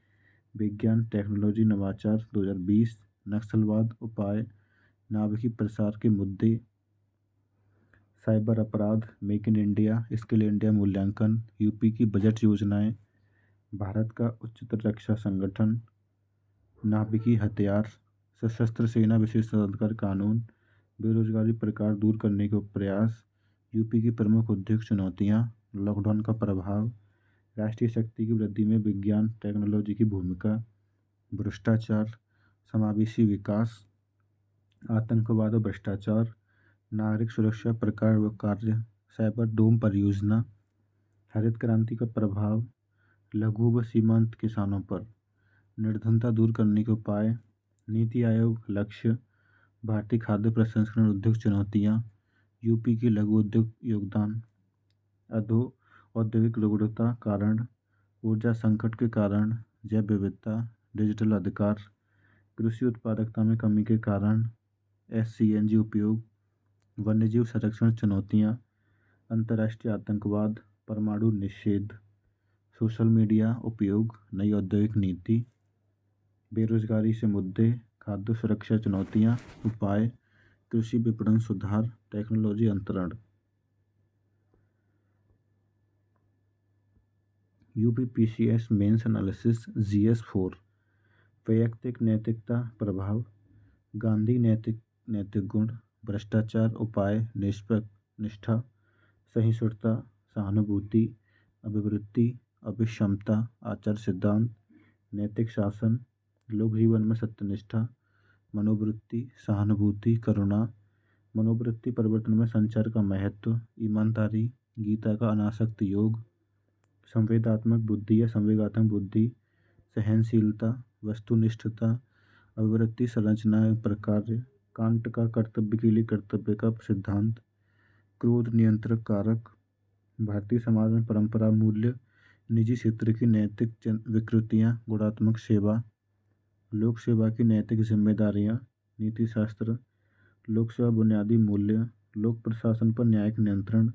विज्ञान टेक्नोलॉजी नवाचार 2020, नक्सलवाद उपाय, नाभिकीय प्रसार के मुद्दे, साइबर अपराध, make in India, skill India मूल्यांकन, यूपी की बजट योजनाएं, भारत का उच्चतर रक्षा संगठन, नाभिकीय हथियार, सशस्त्र सेना विशेषाधिकार कानून, बेरोजगारी प्रकार दूर करने के प्रयास, यूपी की प्रमुख उद्योग चुनौतियां, लॉकडाउन का प्रभाव, राष्ट्रीय शक्ति की वृद्धि में विज्ञान टेक्नोलॉजी की भूमिका, भ्रष्टाचार, समावेशी विकास, आतंकवाद और भ्रष्टाचार, नागरिक सुरक्षा प्रकार व कार्य, साइबर डोम परियोजना, हरित क्रांति का प्रभाव, लघु व सीमांत किसानों पर, निर्धनता दूर करने के उपाय, नीति आयोग लक्ष्य, भारतीय खाद्य प्रसंस्करण उद्योग चुनौतियां, यूपी की लघु उद्योग योगदान, अधो औद्योगिक रुग्णता कारण, ऊर्जा संकट के कारण, जैव विविधता, डिजिटल अधिकार, कृषि उत्पादकता में कमी के कारण, एससीएनजी उपयोग, वन्यजीव संरक्षण चुनौतियां, अंतर्राष्ट्रीय आतंकवाद, परमाणु निषेध, सोशल मीडिया उपयोग, नई औद्योगिक नीति, बेरोजगारी से मुद्दे, खाद्य सुरक्षा चुनौतियां, उपाय, कृषि विपणन सुधार, टेक्नोलॉजी अंतरण, यूपीपीसीएस मेंस एनालिसिस GS4, वैयक्तिक नैतिकता प्रभाव, गांधी नैतिक गुण, भ्रष्टाचार उपाय, निष्ठा, सहिष्णुता, सहानुभूति, अभिवृत्ति, अभिक्षमता, आचार सिद्धांत, नैतिक शासन, लोक जीवन में सत्यनिष्ठा, मनोवृत्ति, सहानुभूति, करुणा, मनोवृत्ति परिवर्तन में संचार का महत्व, ईमानदारी, गीता का अनासक्त योग, संवेदात्मक बुद्धि या संवेगात्मक बुद्धि, सहनशीलता, वस्तुनिष्ठता, अभिवृत्ति संरचना प्रकार, कांट का कर्तव्य के लिए कर्तव्य का सिद्धांत, क्रोध नियंत्रक कारक, भारतीय समाज में परंपरा मूल्य, निजी क्षेत्र की नैतिक विकृतियाँ, गुणात्मक सेवा, लोक सेवा की नैतिक जिम्मेदारियाँ, नीति शास्त्र, लोक सेवा बुनियादी मूल्य, लोक प्रशासन पर न्यायिक नियंत्रण,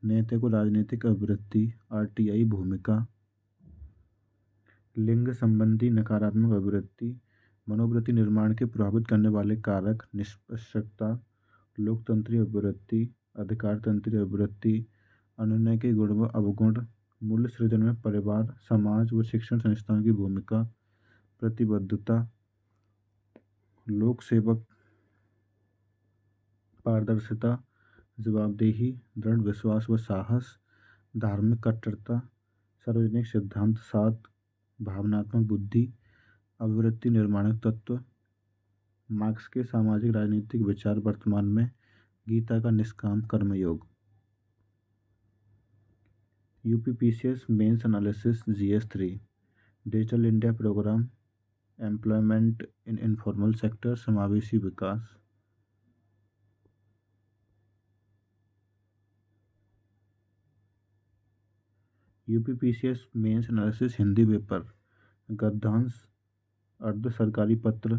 नैतिक और राजनीतिक अभिवृत्ति, आरटीआई भूमिका, लिंग संबंधी नकारात्मक अभिवृत्ति, मनोवृत्ति निर्माण के प्रभावित करने वाले कारक, निष्पक्षता, लोकतंत्रीय अभिवृत्ति, अधिकारतंत्रीय अभिवृत्ति, अनुनय के गुण व अवगुण, मूल्य सृजन में परिवार समाज व शिक्षण संस्थाओं की भूमिका, प्रतिबद्धता, लोक सेवक, पारदर्शिता, जवाबदेही, दृढ़ विश्वास व साहस, धार्मिक कट्टरता, सार्वजनिक सिद्धांत 7, भावनात्मक बुद्धि, अभिवृत्ति निर्माणक तत्व, मार्क्स के सामाजिक राजनीतिक विचार वर्तमान में, गीता का निष्काम कर्मयोग, UPPCS mains analysis GS3, digital India programme, employment in informal sector, समावेशी विकास, UPPCS mains analysis Hindi paper, गद्यांश, अर्ध सरकारी पत्र,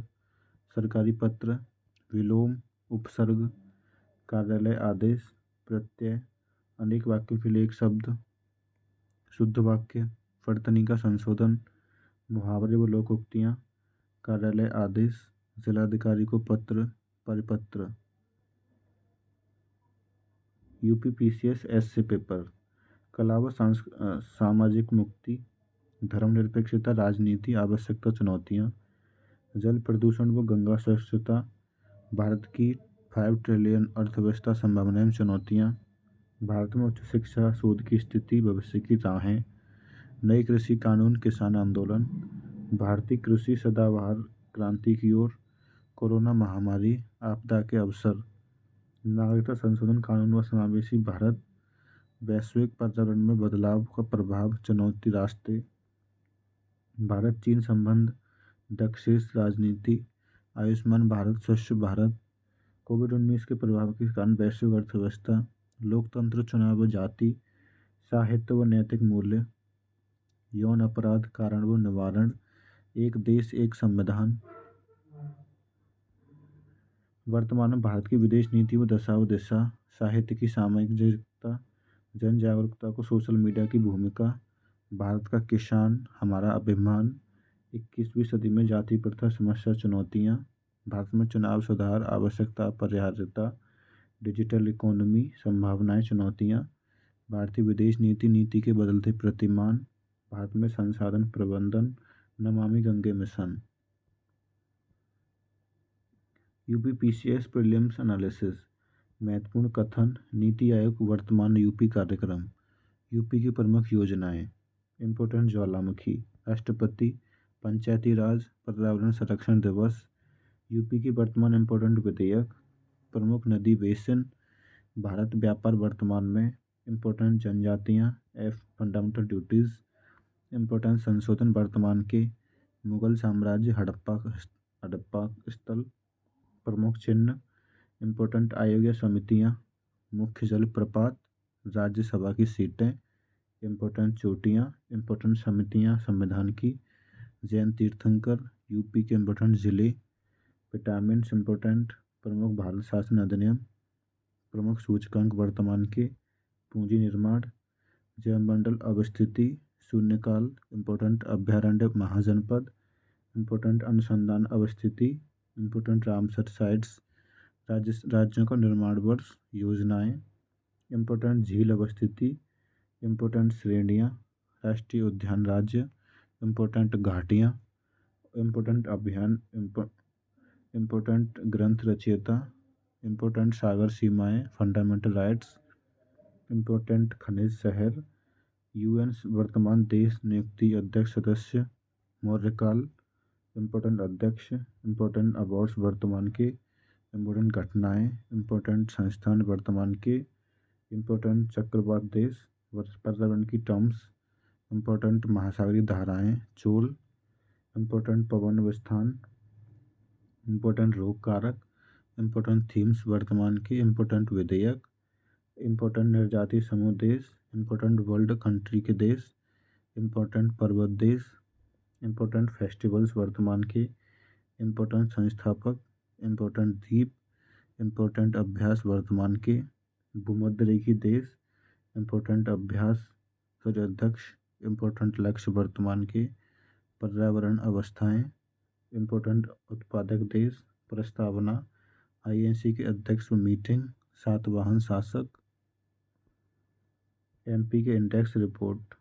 विलोम, उपसर्ग, कार्यालय आदेश, प्रत्यय, अनेक वाक्यों के लिए एक शब्द, शुद्ध वाक्य, वर्तनी का संशोधन, मुहावरे व लोकोक्तियाँ, कार्यालय आदेश, जिलाधिकारी को पत्र, परिपत्र, यूपीपीसीएस एसए पेपर, कला व सामाजिक मुक्ति, धर्मनिरपेक्षता, राजनीति, आवश्यकता, चुनौतियाँ, जल प्रदूषण व गंगा स्वच्छता, भारत की 5 ट्रिलियन अर्थव्यवस्था, संभावनाएं, चुनौतियाँ, भारत में उच्च शिक्षा शोध की स्थिति, भविष्य की राहें, नए कृषि कानून, किसान आंदोलन, भारतीय कृषि सदाबहार क्रांति की ओर, कोरोना महामारी, आपदा के अवसर, नागरिकता संशोधन कानून व समावेशी भारत, वैश्विक पर्यावरण में बदलाव का प्रभाव, चुनौती, रास्ते, भारत चीन संबंध, दक्षेश राजनीति, आयुष्मान भारत, स्वच्छ भारत, कोविड-19 के प्रभाव के कारण वैश्विक अर्थव्यवस्था, लोकतंत्र, चुनाव, जाति, साहित्य व नैतिक मूल्य, यौन अपराध, कारण व निवारण, एक देश एक संविधान। वर्तमान में भारत की विदेश नीति व दशा व दिशा, साहित्य की सामाजिकता, जन जागरूकता को सोशल मीडिया की भूमिका, भारत का किसान हमारा अभिमान, 21वीं सदी में जाति प्रथा समस्या चुनौतियाँ, भारत में चुनाव सुधार आवश्यकता अपरिहार्यता, डिजिटल इकोनॉमी संभावनाएं चुनौतियाँ, भारतीय विदेश नीति नीति के बदलते प्रतिमान, भारत में संसाधन प्रबंधन, Namami Gange mission. UPPCS prelims analysis, महत्वपूर्ण कथन, नीति आयोग वर्तमान यूपी कार्यक्रम, यूपी की प्रमुख योजनाएं, इम्पोर्टेंट ज्वालामुखी, राष्ट्रपति, पंचायती राज, पर्यावरण संरक्षण दिवस, यूपी की वर्तमान इम्पोर्टेंट विधेयक, प्रमुख नदी बेसिन, भारत व्यापार वर्तमान में, इम्पोर्टेंट जनजातियाँ, फंडामेंटल ड्यूटीज़, इम्पोर्टेंट संशोधन वर्तमान के, मुगल साम्राज्य, हड़प्पा स्थल, प्रमुख चिन्ह, इम्पोर्टेंट आयोग या समितियाँ, मुख्य जल प्रपात, राज्यसभा की सीटें, इम्पोर्टेंट चोटियाँ, इम्पोर्टेंट समितियाँ संविधान की, जैन तीर्थंकर, यूपी के इम्पोर्टेंट जिले, विटामिन्स इम्पोर्टेंट, प्रमुख भारत शासन अधिनियम, प्रमुख सूचकांक वर्तमान के, पूंजी निर्माण, जैवमंडल अवस्थिति, शून्यकाल, इम्पोर्टेंट अभ्यारण्य महाजनपद, इम्पोर्टेंट अनुसंधान अवस्थिति, इम्पोर्टेंट रामसर साइट्स, राज्यों का निर्माण वर्ष, योजनाएं, इम्पोर्टेंट झील अवस्थिति, इम्पोर्टेंट श्रेणियाँ, राष्ट्रीय उद्यान राज्य, इम्पोर्टेंट घाटियाँ, इम्पोर्टेंट अभियान, इम्पोर्टेंट ग्रंथ रचयिता, इम्पोर्टेंट सागर सीमाएं, फंडामेंटल राइट्स, इम्पोर्टेंट खनिज शहर, यूएन वर्तमान देश नियुक्ति अध्यक्ष सदस्य, मौर्यकाल, इम्पोर्टेंट अध्यक्ष, इम्पोर्टेंट अवार्ड्स वर्तमान के, इम्पोर्टेंट घटनाएं, इम्पोर्टेंट संस्थान वर्तमान के, इम्पोर्टेंट चक्रवात देश, पर्यावरण की टर्म्स, इम्पोर्टेंट महासागरीय धाराएं, चोल, इम्पोर्टेंट पवन विस्थान, इम्पोर्टेंट रोग कारक, इम्पोर्टेंट थीम्स वर्तमान के, इम्पोर्टेंट विधेयक, इम्पोर्टेंट निर्याती समूह देश, इम्पोर्टेंट वर्ल्ड कंट्री के देश, इम्पोर्टेंट पर्वत देश, इम्पोर्टेंट फेस्टिवल्स वर्तमान के, इम्पोर्टेंट संस्थापक, इम्पोर्टेंट द्वीप, इम्पोर्टेंट अभ्यास वर्तमान के, भूमध्यरेखीय देश, इम्पोर्टेंट अभ्यास सूर्याध्यक्ष, इम्पोर्टेंट लक्ष्य वर्तमान के, पर्यावरण अवस्थाएं, इम्पोर्टेंट उत्पादक देश, प्रस्तावना, आईएनसी के अध्यक्ष मीटिंग, सातवाहन शासक, एमपी के इंडेक्स रिपोर्ट,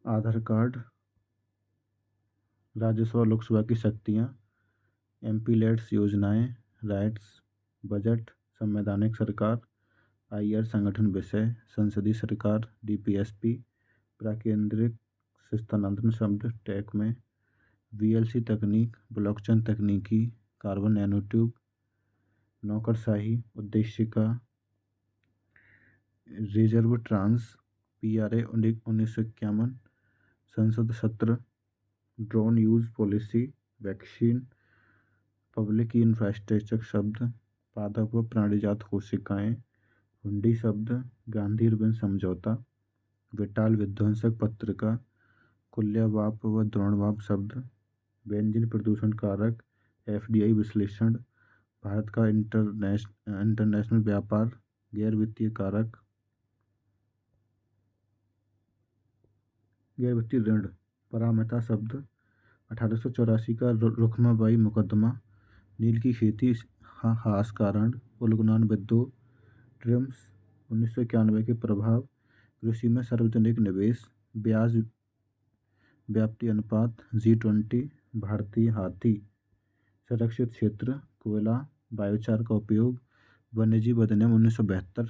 आधार कार्ड, राज्यसभा लोकसभा की शक्तियाँ, एमपी लेट्स योजनाएं, राइट्स, बजट, संवैधानिक सरकार, आईआर संगठन विषय, संसदीय सरकार, डीपीएसपी, प्राकेंद्रिक स्थानांतरण शब्द टैग में, वीएलसी तकनीक, ब्लॉकचेन तकनीकी, कार्बन नैनोट्यूब, नौकरशाही, उद्देशिका, रिजर्व ट्रांस, पीआरए 1951, संसद सत्र, drone use policy, vaccine, public infrastructure शब्द, पादप व प्राणीजात कोशिकाएं, हुंडी शब्द, गांधी इरविन समझौता, विटाल विध्वंसक पत्रिका, कुल्यवाप व द्रोणवाप शब्द, बेंजीन प्रदूषण कारक, एफडीआई विश्लेषण, भारत का इंटरनेशनल व्यापार, गैर वित्तीय कारक, गैर वित्तीय ऋण, परामिता शब्द, 1884 का रुखमाबाई मुकदमा, नील की खेती हास कारण, उलगुलान विद्रोह, ट्रिम्स, 1991 के प्रभाव, कृषि में सार्वजनिक निवेश, ब्याज व्याप्ति अनुपात, G20, भारतीय हाथी, संरक्षित क्षेत्र, कोयला, बायोचार का उपयोग, वन्यजीव अधिनियम 1972,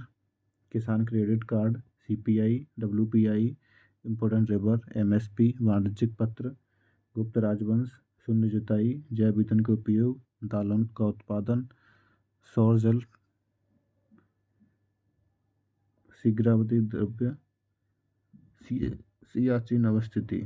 किसान credit card, CPI, WPI, important river, MSP, वाणिज्यिक पत्र, गुप्त राजवंश, शून्य जुताई, जैव ईंधन का उपयोग, दालों का उत्पादन, सौर जल, शीघ्रावधि द्रव्य, सियाचिन अवस्थिति।